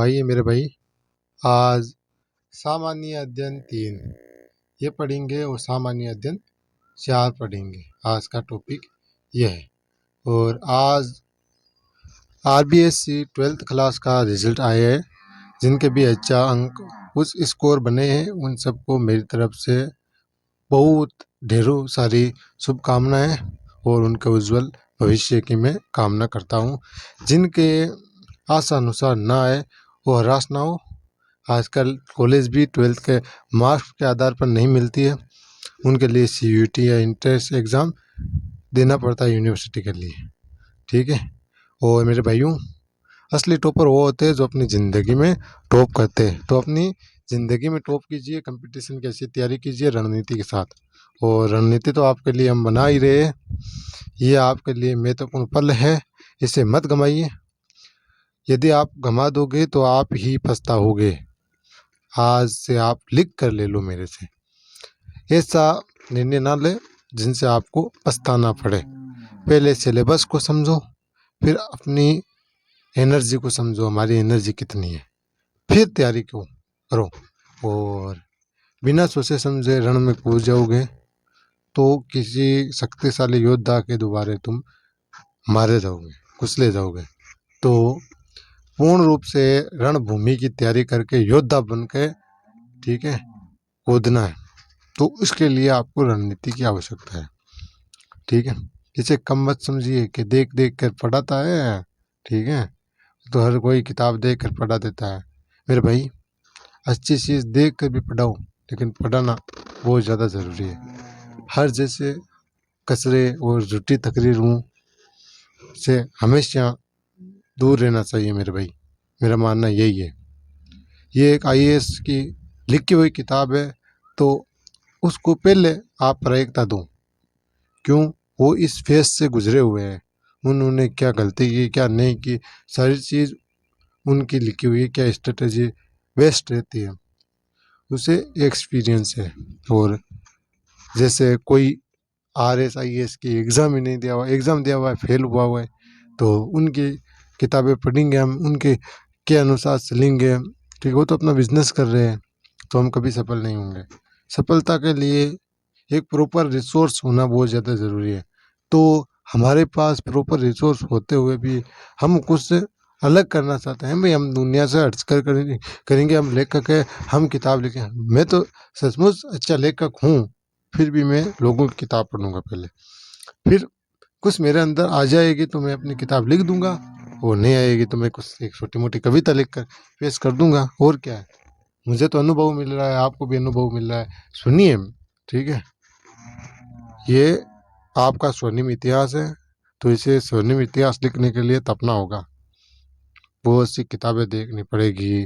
आइए मेरे भाई, आज सामान्य अध्ययन 3 ये पढ़ेंगे और सामान्य अध्ययन 4 पढ़ेंगे। आज का टॉपिक यह है। और आज आरबीएससी 12th क्लास का रिजल्ट आया है। जिनके भी अच्छा अंक कुछ स्कोर बने हैं उन सबको मेरी तरफ से बहुत ढेरों सारी शुभकामनाएं और उनके उज्जवल भविष्य की मैं कामना करता हूँ। जिनके आशा अनुसार ना आए वो हराश ना हो। आजकल कॉलेज भी 12th के मार्क्स के आधार पर नहीं मिलती है, उनके लिए सीयूईटी या इंट्रेंस एग्ज़ाम देना पड़ता है यूनिवर्सिटी के लिए। ठीक है। और मेरे भाइयों, असली टॉपर वो होते हैं जो अपनी ज़िंदगी में टॉप करते हैं। तो अपनी ज़िंदगी में टॉप कीजिए, कंपटीशन की ऐसी तैयारी कीजिए रणनीति के साथ। और रणनीति तो आपके लिए हम बना ही रहे हैं। ये आपके लिए महत्वपूर्ण पल है, इसे मत गंवाइए। यदि आप गंवा दोगे तो आप ही पछताओगे। आज से आप लिख कर ले लो मेरे से। ऐसा निर्णय ना ले जिनसे आपको पछताना पड़े। पहले सिलेबस को समझो, फिर अपनी एनर्जी को समझो, हमारी एनर्जी कितनी है, फिर तैयारी क्यों करो। और बिना सोचे समझे रण में कूद जाओगे तो किसी शक्तिशाली योद्धा के दोबारा तुम मारे जाओगे, कुचले जाओगे। तो पूर्ण रूप से रणभूमि की तैयारी करके योद्धा बन के, ठीक है, कूदना है। तो इसके लिए आपको रणनीति की आवश्यकता है। ठीक है। इसे कम मत समझिए कि देख देख कर पढ़ाता है। ठीक है। तो हर कोई किताब देख कर पढ़ा देता है। मेरे भाई, अच्छी चीज़ देख कर भी पढ़ाओ, लेकिन पढ़ाना बहुत ज़्यादा ज़रूरी है। हर जैसे कचरे और झूठी तकरीरों से हमेशा दूर रहना चाहिए मेरे भाई। मेरा मानना यही है। ये एक आईएएस की लिखी हुई किताब है, तो उसको पहले आप प्रायिकता दो। क्यों? वो इस फेज से गुजरे हुए हैं, उन्होंने क्या गलती की, क्या नहीं की, सारी चीज़ उनकी लिखी हुई है। क्या स्ट्रेटजी बेस्ट रहती है, उसे एक्सपीरियंस है। और जैसे कोई RSIS की एग्ज़ाम ही नहीं दिया हुआ, एग्ज़ाम दिया हुआ है, फेल हुआ हुआ है, तो उनकी किताबें पढ़ेंगे हम, उनके के अनुसार चलेंगे। ठीक, वो तो अपना बिजनेस कर रहे हैं, तो हम कभी सफल नहीं होंगे। सफलता के लिए एक प्रॉपर रिसोर्स होना बहुत ज़्यादा ज़रूरी है। तो हमारे पास प्रॉपर रिसोर्स होते हुए भी हम कुछ अलग करना चाहते हैं। भाई हम दुनिया से हटकर करेंगे, हम लेखक है, हम किताब लिखें। मैं तो सचमुच अच्छा लेखक हूँ, फिर भी मैं लोगों की किताब पढ़ूंगा पहले। फिर कुछ मेरे अंदर आ जाएगी तो मैं अपनी किताब लिख दूंगा, और नहीं आएगी तो मैं कुछ एक छोटी मोटी कविता लिख कर पेश कर दूंगा। और क्या है, मुझे तो अनुभव मिल रहा है, आपको भी अनुभव मिल रहा है, सुनिए। ठीक है। ये आपका स्वर्णिम इतिहास है, तो इसे स्वर्णिम इतिहास लिखने के लिए तपना होगा। बहुत सी किताबें देखनी पड़ेगी,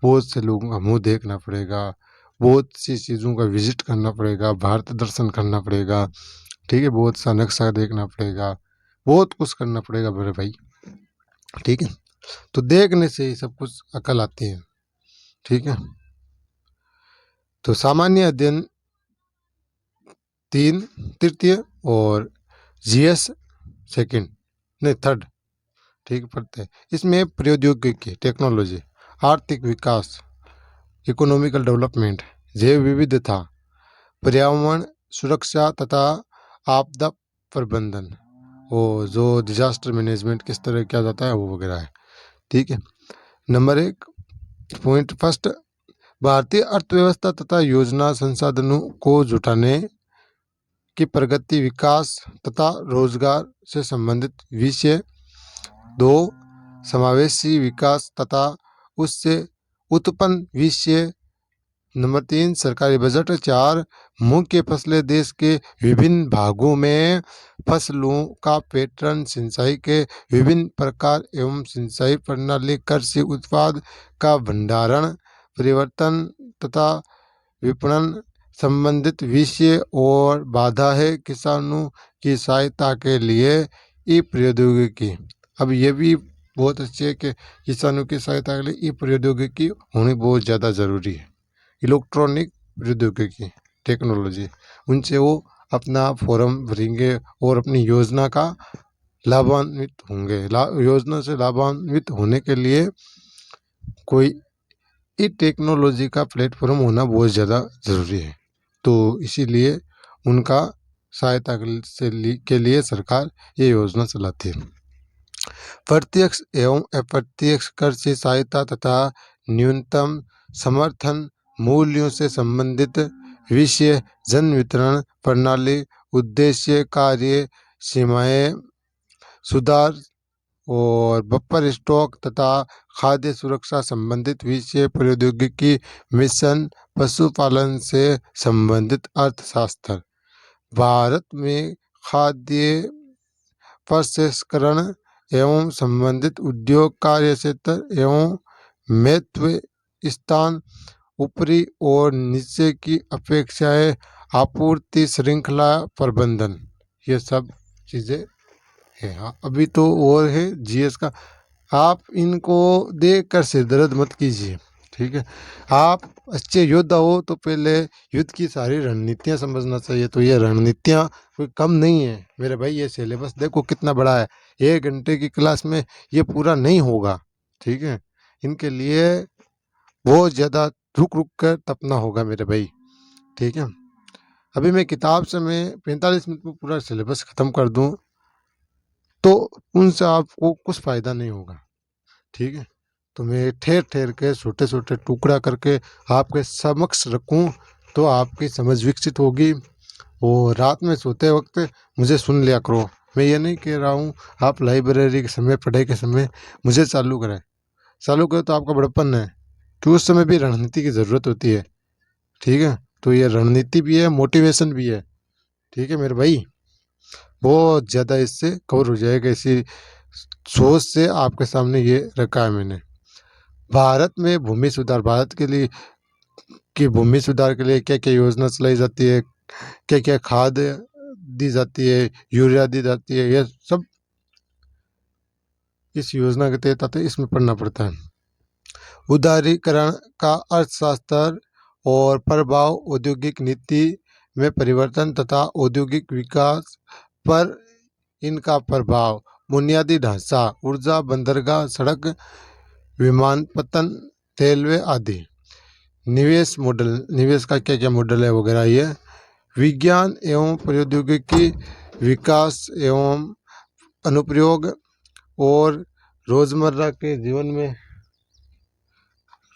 बहुत से लोगों का मुंह देखना पड़ेगा, बहुत सी चीज़ों का विजिट करना पड़ेगा, भारत दर्शन करना पड़ेगा। ठीक है। बहुत सा नक्शा देखना पड़ेगा, बहुत कुछ करना पड़ेगा मेरे भाई। ठीक है। तो देखने से ही सब कुछ अकल आती है। ठीक है। तो सामान्य अध्ययन 3 तृतीय और जीएस सेकंड, नहीं थर्ड, ठीक पढ़ते हैं। इसमें प्रौद्योगिकी, टेक्नोलॉजी, आर्थिक विकास, इकोनॉमिकल डेवलपमेंट, जैव विविधता, पर्यावरण सुरक्षा तथा आपदा प्रबंधन, वो जो डिजास्टर मैनेजमेंट किस तरह किया जाता है वो वगैरह है। ठीक है। नंबर 1 पॉइंट फर्स्ट, भारतीय अर्थव्यवस्था तथा योजना संसाधनों को जुटाने की प्रगति, विकास तथा रोजगार से संबंधित विषय। 2 समावेशी विकास तथा उससे उत्पन्न विषय। नंबर 3 सरकारी बजट। 4 मुख्य फसलें, देश के विभिन्न भागों में फसलों का पैटर्न, सिंचाई के विभिन्न प्रकार एवं सिंचाई प्रणाली, कृषि उत्पाद का भंडारण, परिवर्तन तथा विपणन संबंधित विषय। और बाधा है किसानों की सहायता के लिए ई प्रौद्योगिकी। अब ये भी बहुत अच्छी है कि किसानों की सहायता के लिए ई प्रौद्योगिकी होनी बहुत ज़्यादा ज़रूरी है। इलेक्ट्रॉनिक प्रौद्योगिकी, टेक्नोलॉजी, उनसे वो अपना फॉर्म भरेंगे और अपनी योजना का लाभान्वित होंगे। योजना से लाभान्वित होने के लिए कोई ई टेक्नोलॉजी का प्लेटफॉर्म होना बहुत ज़्यादा ज़रूरी है। तो इसीलिए उनका सहायता के लिए सरकार ये योजना चलाती है। प्रत्यक्ष एवं अप्रत्यक्ष कर से सहायता तथा न्यूनतम समर्थन मूल्यों से संबंधित विषय, जन वितरण प्रणाली, उद्देश्य, कार्य सीमाएं, सुधार और बफर स्टॉक तथा खाद्य सुरक्षा संबंधित विषय, प्रौद्योगिकी मिशन, पशुपालन से संबंधित अर्थशास्त्र। भारत में खाद्य प्रसंस्करण एवं संबंधित उद्योग कार्य क्षेत्र एवं महत्व स्थान, ऊपरी और नीचे की अपेक्षाएं, आपूर्ति श्रृंखला प्रबंधन, ये सब चीज़ें है। हाँ, अभी तो और है जीएस का। आप इनको देख कर सिर दर्द मत कीजिए, ठीक है। आप अच्छे योद्धा हो तो पहले युद्ध की सारी रणनीतियाँ समझना चाहिए। तो ये रणनीतियाँ कोई कम नहीं है मेरे भाई। ये सिलेबस देखो कितना बड़ा है, 1 घंटे की क्लास में ये पूरा नहीं होगा, ठीक है। इनके लिए बहुत ज़्यादा रुक रुक कर तपना होगा मेरे भाई, ठीक है। अभी मैं किताब से मैं 45 मिनट में पूरा सिलेबस ख़त्म कर दूँ तो उनसे आपको कुछ फ़ायदा नहीं होगा, ठीक है। तो मैं ठहर ठहर के छोटे छोटे टुकड़ा करके आपके समक्ष रखूं तो आपकी समझ विकसित होगी। और रात में सोते वक्त मुझे सुन लिया करो। मैं ये नहीं कह रहा हूँ आप लाइब्रेरी के समय, पढ़ाई के समय मुझे चालू करें। चालू करें तो आपका बड़प्पन है कि उस समय भी रणनीति की ज़रूरत होती है, ठीक है। तो ये रणनीति भी है, मोटिवेशन भी है, ठीक है मेरे भाई। बहुत ज़्यादा इससे कवर हो जाएगा। इसी सोच से आपके सामने ये रखा है मैंने। भारत में भूमि सुधार, भारत के लिए कि भूमि सुधार के लिए क्या क्या योजना चलाई जाती है, क्या क्या खाद दी जाती है, यूरिया दी जाती है, ये सब इस योजना के तहत आते हैं, इसमें पढ़ना पड़ता है। उदारीकरण का अर्थशास्त्र और प्रभाव, औद्योगिक नीति में परिवर्तन तथा औद्योगिक विकास पर इनका प्रभाव, बुनियादी ढांचा, ऊर्जा, बंदरगाह, सड़क, विमानपत्तन, रेलवे आदि। निवेश मॉडल, निवेश का क्या क्या मॉडल है वगैरह ये। विज्ञान एवं प्रौद्योगिकी विकास एवं अनुप्रयोग और रोजमर्रा के जीवन में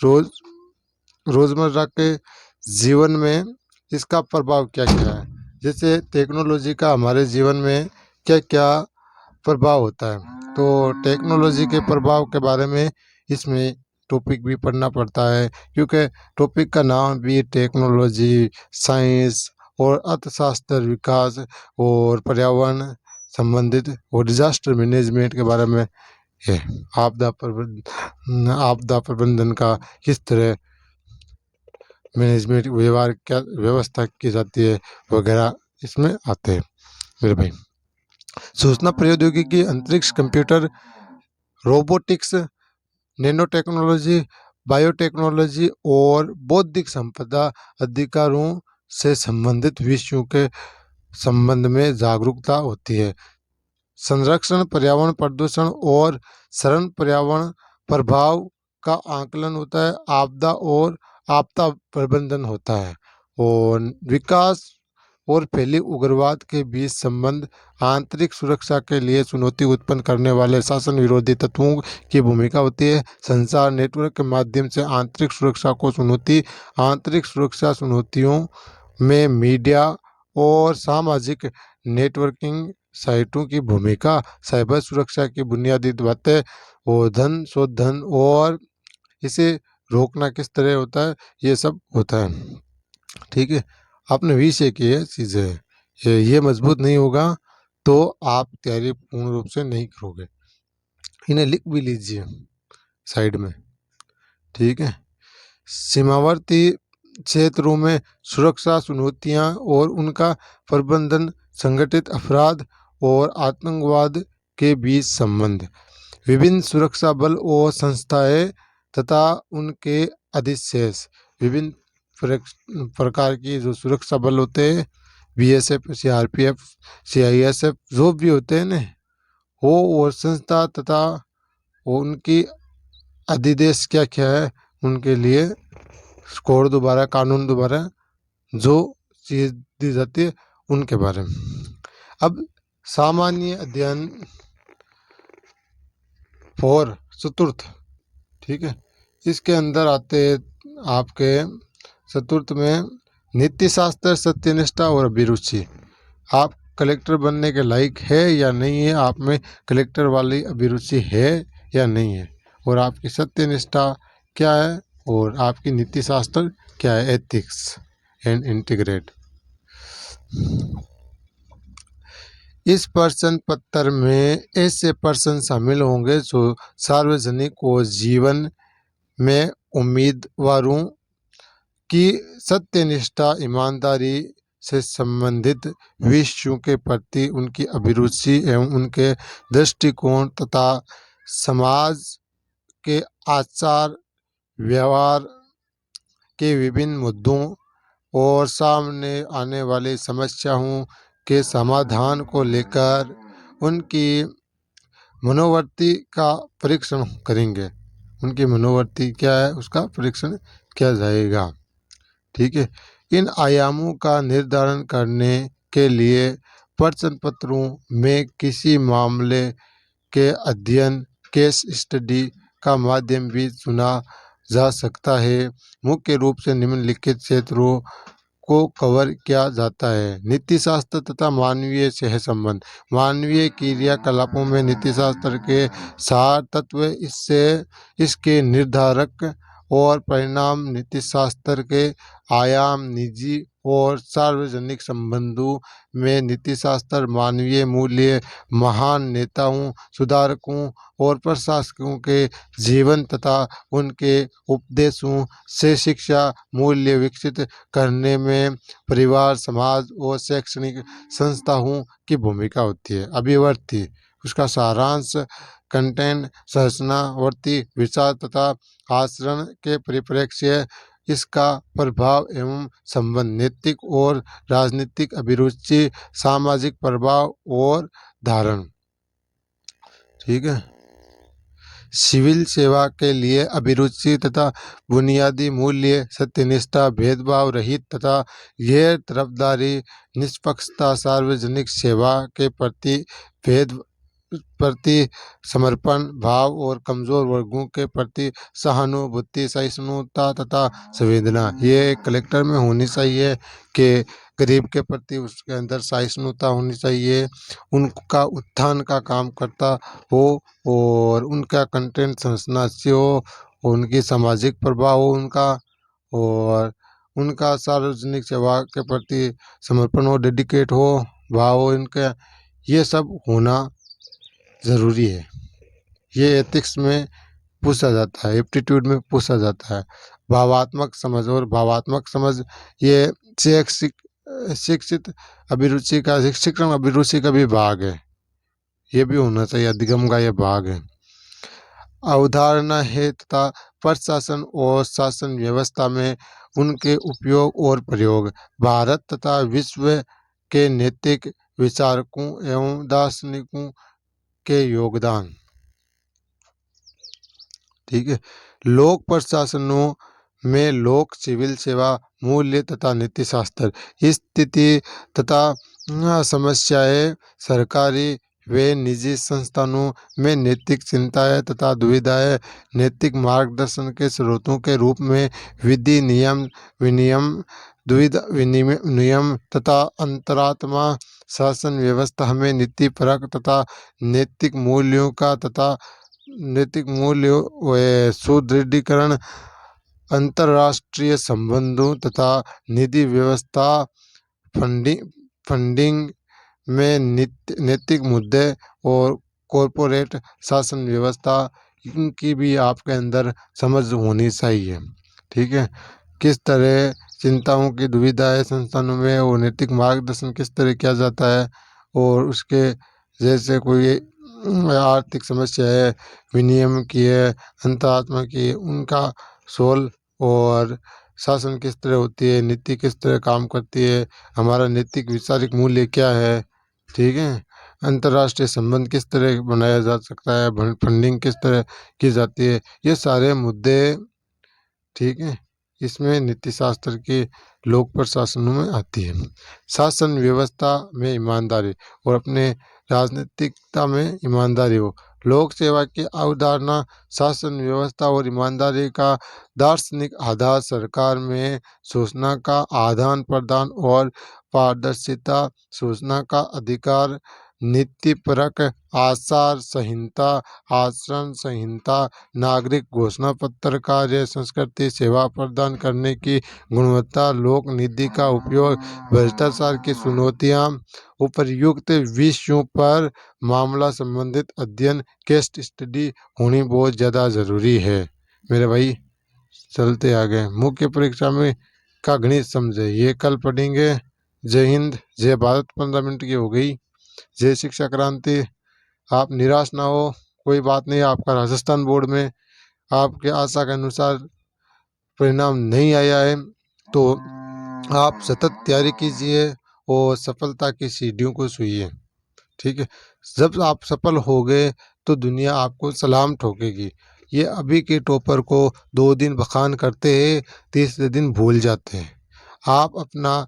रोजमर्रा के जीवन में इसका प्रभाव क्या क्या है। जैसे टेक्नोलॉजी का हमारे जीवन में क्या क्या प्रभाव होता है। तो टेक्नोलॉजी के प्रभाव के बारे में इसमें टॉपिक भी पढ़ना पड़ता है, क्योंकि टॉपिक का नाम भी टेक्नोलॉजी, साइंस और अर्थशास्त्र, विकास और पर्यावरण संबंधित और डिजास्टर मैनेजमेंट के बारे में है। आपदा प्रबंधन का किस तरह मैनेजमेंट व्यवहार, क्या व्यवस्था की जाती है वगैरह इसमें आते हैं मेरे भाई। सूचना प्रौद्योगिकी, अंतरिक्ष, computer, robotics, nano technology, biotechnology और बौद्धिक संपदा अधिकारों से संबंधित विषयों के संबंध में जागरूकता होती है। संरक्षण, पर्यावरण प्रदूषण और शरण पर्यावरण प्रभाव का आकलन होता है। आपदा प्रबंधन होता है। और विकास और फैले उग्रवाद के बीच संबंध, आंतरिक सुरक्षा के लिए चुनौती उत्पन्न करने वाले शासन विरोधी तत्वों की भूमिका होती है। संचार नेटवर्क के माध्यम से आंतरिक सुरक्षा को चुनौती, आंतरिक सुरक्षा चुनौतियों में मीडिया और सामाजिक नेटवर्किंग साइटों की भूमिका, साइबर सुरक्षा की बुनियादी बातें और धन शोधन और इसे रोकना किस तरह होता है, ये सब होता है, ठीक है। आपने विषय की ये चीज़ें है, ये मजबूत नहीं होगा तो आप तैयारी पूर्ण रूप से नहीं करोगे। इन्हें लिख भी लीजिए साइड में, ठीक है। सीमावर्ती क्षेत्रों में सुरक्षा चुनौतियां और उनका प्रबंधन, संगठित अपराध और आतंकवाद के बीच संबंध, विभिन्न सुरक्षा बल और संस्थाएं तथा उनके अधिशेष, विभिन्न प्रकार की जो सुरक्षा बल होते हैं, बीएसएफ, सीआरपीएफ, सीआईएसएफ जो भी होते हैं ना वो, और संस्था तथा उनकी अधिदेश क्या क्या है, उनके लिए कोड दोबारा, कानून दोबारा जो चीज़ दी जाती है उनके बारे में। अब सामान्य अध्ययन फॉर चतुर्थ, ठीक है, इसके अंदर आते आपके चतुर्थ में नीति शास्त्र, सत्यनिष्ठा और अभिरुचि। आप कलेक्टर बनने के लायक है या नहीं है, आप में कलेक्टर वाली अभिरुचि है या नहीं है, और आपकी सत्यनिष्ठा क्या है, और आपकी नीति शास्त्र क्या है, एथिक्स एंड इंटीग्रेट। इस प्रश्न पत्र में ऐसे प्रश्न शामिल होंगे जो सार्वजनिक और जीवन में उम्मीदवारों की सत्यनिष्ठा, ईमानदारी से संबंधित विषयों के प्रति उनकी अभिरुचि एवं उनके दृष्टिकोण तथा समाज के आचार व्यवहार के विभिन्न मुद्दों और सामने आने वाली समस्याओं के समाधान को लेकर उनकी मनोवृत्ति का परीक्षण करेंगे। उनकी मनोवृत्ति क्या है, उसका परीक्षण किया जाएगा, ठीक है। इन आयामों का निर्धारण करने के लिए प्रश्न पत्रों में किसी मामले के अध्ययन, केस स्टडी का माध्यम भी चुना जा सकता है। मुख्य रूप से निम्नलिखित क्षेत्रों को कवर किया जाता है। नीति शास्त्र तथा मानवीय सह संबंध। मानवीय क्रियाकलापों में नीति शास्त्र के सार तत्व, इसके निर्धारक और परिणाम, नीति शास्त्र के आयाम, निजी और सार्वजनिक संबंधों में नीति शास्त्र, मानवीय मूल्य, महान नेताओं, सुधारकों और प्रशासकों के जीवन तथा उनके उपदेशों से शिक्षा मूल्य विकसित करने में परिवार, समाज और शैक्षणिक संस्थाओं की भूमिका होती है। अभिवर्ती, उसका सारांश, कंटेंट, संरचनावर्ती विचार तथा आचरण के परिप्रेक्ष्य, इसका प्रभाव एवं संबंध, नैतिक और राजनीतिक अभिरुचि, सामाजिक प्रभाव और धारण, ठीक है। सिविल सेवा के लिए अभिरुचि तथा बुनियादी मूल्य, सत्यनिष्ठा, भेदभाव रहित तथा गैर तरफदारी, निष्पक्षता, सार्वजनिक सेवा के प्रति समर्पण भाव और कमजोर वर्गों के प्रति सहानुभूति, सहिष्णुता तथा संवेदना। ये कलेक्टर में होनी चाहिए कि गरीब के प्रति उसके अंदर सहिष्णुता होनी चाहिए, उनका उत्थान का काम करता हो, और उनका कंटेंट संरचना अच्छी हो, उनकी सामाजिक प्रभाव हो उनका, और उनका सार्वजनिक सेवा के प्रति समर्पण हो, डेडिकेट हो, भाव हो इनका, ये सब होना ज़रूरी है। ये एथिक्स में पूछा जाता है, एप्टीट्यूड में पूछा जाता है। भावात्मक समझ, और भावात्मक समझ ये शिक्षित अभिरुचि का, शिक्षण अभिरुचि का भी भाग है, ये भी होना चाहिए, अधिगम का ये भाग है। अवधारणा है तथा प्रशासन और शासन व्यवस्था में उनके उपयोग और प्रयोग, भारत तथा विश्व के नैतिक विचारकों एवं दार्शनिकों के योगदान, ठीक है। लोक प्रशासनों में लोक सिविल सेवा, मूल्य तथा नीति शास्त्र, स्थिति तथा समस्याएं, सरकारी व निजी संस्थानों में नैतिक चिंताएं तथा दुविधाएं, नैतिक मार्गदर्शन के स्रोतों के रूप में विधि, नियम, विनियम, द्विधा नियम तथा अंतरात्मा, शासन व्यवस्था में नीति परक तथा नैतिक मूल्यों का तथा नैतिक मूल्यों व सुदृढ़ीकरण, अंतर्राष्ट्रीय संबंधों तथा निधि व्यवस्था, फंडिंग में नैतिक मुद्दे और कॉरपोरेट शासन व्यवस्था, इनकी भी आपके अंदर समझ होनी चाहिए, ठीक है। किस तरह चिंताओं की दुविधाएं संस्थानों में और नैतिक मार्गदर्शन किस तरह किया जाता है, और उसके जैसे कोई आर्थिक समस्या है, विनियम की है, अंतरात्मा की है, उनका सोल्व, और शासन किस तरह होती है, नीति किस तरह काम करती है, हमारा नैतिक वैचारिक मूल्य क्या है, ठीक है। अंतर्राष्ट्रीय संबंध किस तरह बनाया जा सकता है, फंडिंग किस तरह की जाती है, ये सारे मुद्दे, ठीक है, इसमें नीति शास्त्र के लोक प्रशासनों में आती है। शासन व्यवस्था में ईमानदारी और अपने राजनीतिकता में ईमानदारी हो। लोक सेवा की अवधारणा शासन व्यवस्था और ईमानदारी का दार्शनिक आधार सरकार में सूचना का आदान प्रदान और पारदर्शिता, सूचना का अधिकार, नीतिपरक आचार संहिता, आचरण संहिता, नागरिक घोषणा पत्र, कार्य संस्कृति, सेवा प्रदान करने की गुणवत्ता, लोक निधि का उपयोग, भ्रष्टाचार की चुनौतियाँ, उपर्युक्त विषयों पर मामला संबंधित अध्ययन, केस स्टडी होनी बहुत ज़्यादा ज़रूरी है। मेरे भाई चलते आगे, मुख्य परीक्षा में का गणित समझे, ये कल पढ़ेंगे। जय हिंद, जय भारत। 15 मिनट की हो गई। जय शिक्षा क्रांति। आप निराश ना हो, कोई बात नहीं, आपका राजस्थान बोर्ड में आपके आशा के अनुसार परिणाम नहीं आया है तो आप सतत तैयारी कीजिए और सफलता की सीढ़ियों को छूइए, ठीक है। जब आप सफल हो गए तो दुनिया आपको सलाम ठोकेगी। ये अभी के टॉपर को 2 दिन बखान करते हैं, तीसरे दिन भूल जाते हैं। आप अपना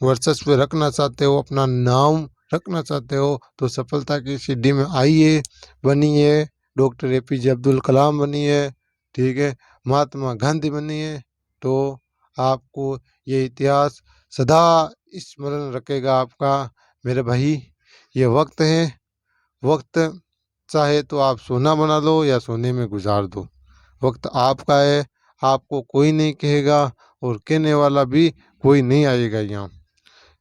वर्चस्व रखना चाहते हो, अपना नाम रखना चाहते हो तो सफलता की सीढ़ी में आइए, बनिए। डॉक्टर APJ अब्दुल कलाम बनिए, ठीक है, महात्मा गांधी बनिए, तो आपको ये इतिहास सदा स्मरण रखेगा आपका। मेरे भाई ये वक्त है, वक्त चाहे तो आप सोना बना लो या सोने में गुजार दो। वक्त आपका है, आपको कोई नहीं कहेगा और कहने वाला भी कोई नहीं आएगा यहाँ।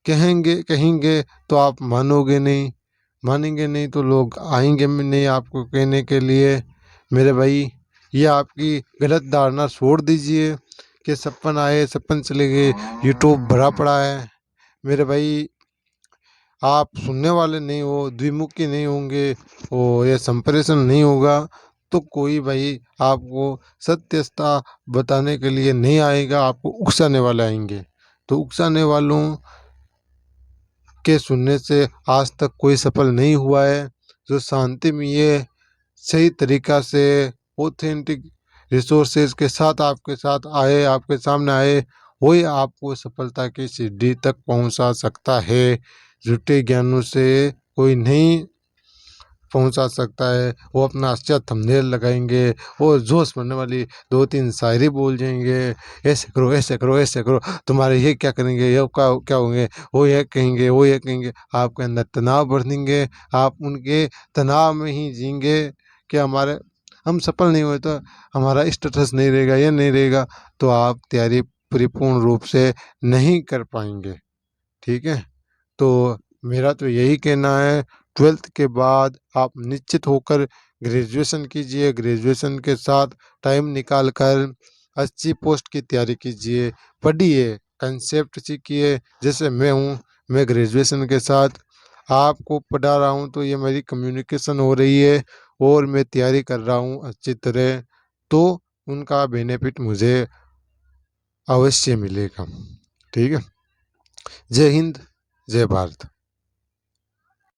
कहेंगे कहेंगे तो आप मानोगे नहीं, मानेंगे नहीं तो लोग आएंगे भी नहीं आपको कहने के लिए। मेरे भाई ये आपकी गलत धारणा छोड़ दीजिए कि सपन आए सपन चले गए, यूट्यूब भरा पड़ा है। मेरे भाई आप सुनने वाले नहीं हो, द्विमुखी नहीं होंगे और ये संप्रेषण नहीं होगा तो कोई भाई आपको सत्यता बताने के लिए नहीं आएगा, आपको उकसाने वाले आएंगे। तो उकसाने वालों के सुनने से आज तक कोई सफल नहीं हुआ है। जो शांति में ये सही तरीका से ऑथेंटिक रिसोर्सेज के साथ आपके साथ आए, आपके सामने आए, वही आपको सफलता की सीढ़ी तक पहुंचा सकता है। झूठे ज्ञानों से कोई नहीं पहुंचा सकता है। वो अपना अच्छा थंबनेल लगाएंगे और जोश भरने वाली 2-3 शायरी बोल जाएंगे, ऐसे करो ऐसे करो ऐसे करो, तुम्हारे ये क्या करेंगे, ये क्या क्या होंगे, वो ये कहेंगे वो ये कहेंगे। आपके अंदर तनाव भर देंगे, आप उनके तनाव में ही जिएंगे कि हमारे हम सफल नहीं हुए तो हमारा स्टेटस नहीं रहेगा, ये नहीं रहेगा, तो आप तैयारी परिपूर्ण रूप से नहीं कर पाएंगे, ठीक है। तो मेरा तो यही कहना है, 12th के बाद आप निश्चित होकर ग्रेजुएशन कीजिए, ग्रेजुएशन के साथ टाइम निकाल कर अच्छी पोस्ट की तैयारी कीजिए, पढ़िए, कंसेप्ट सीखिए। जैसे मैं हूँ, मैं ग्रेजुएशन के साथ आपको पढ़ा रहा हूँ तो ये मेरी कम्युनिकेशन हो रही है और मैं तैयारी कर रहा हूँ अच्छी तरह, तो उनका बेनिफिट मुझे अवश्य मिलेगा, ठीक है। जय हिंद, जय भारत।